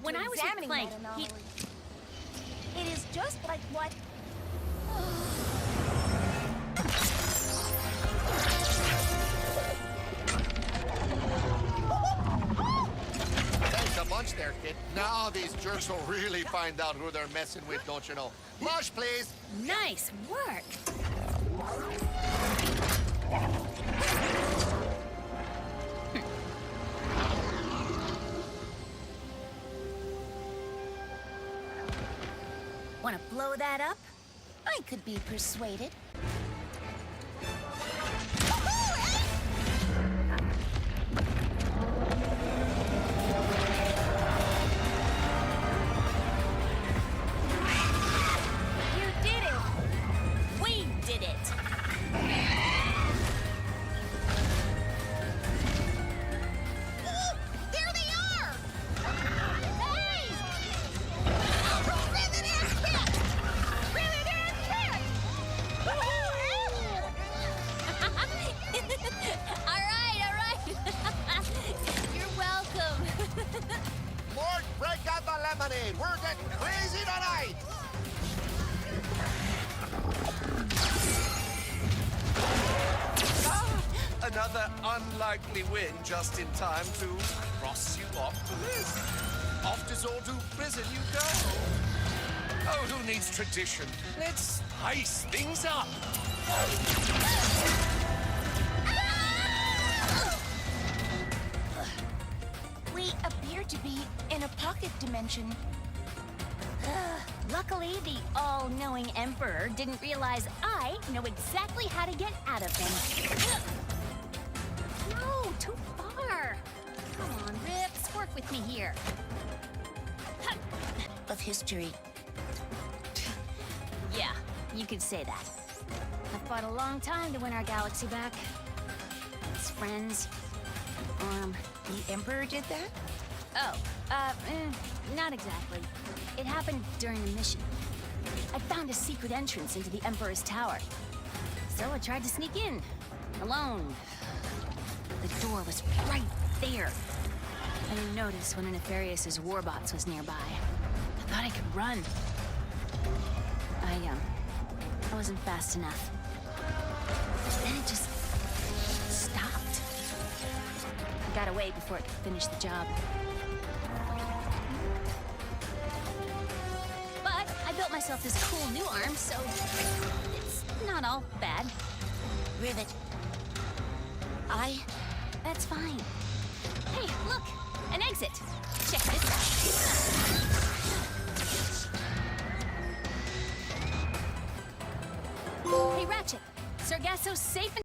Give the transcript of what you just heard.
when I was with Clank, It is just like what... Thanks a bunch there, kid. Now these jerks will really find out who they're messing with, don't you know? Mush, please. Nice work. Want to blow that up? I could be persuaded. You did it. We did it. There they are! Hey! All right. You're welcome. Mort, break out the lemonade. We're getting crazy tonight. Another unlikely win just in time to cross you off the list. Off to Zordu prison you go. Oh, who needs tradition? Let's spice things up. We appear to be in a pocket dimension. Luckily, the all-knowing Emperor didn't realize I know exactly how to get out of them. No, too far. Come on, Rips, work with me here. Of history. Yeah, you could say that. I've fought a long time to win our galaxy back. As friends. The Emperor did that? Not exactly. It happened during the mission. I found a secret entrance into the Emperor's tower. So I tried to sneak in, alone. The door was right there. I didn't notice one of Nefarious' warbots was nearby. I thought I could run. I wasn't fast enough. Then it just stopped. I got away before it could finish the job. But I built myself this cool new arm, so it's not all bad. Rivet. That's fine. Hey, look! An exit! Check this out. Hey, Ratchet! Sargasso's safe and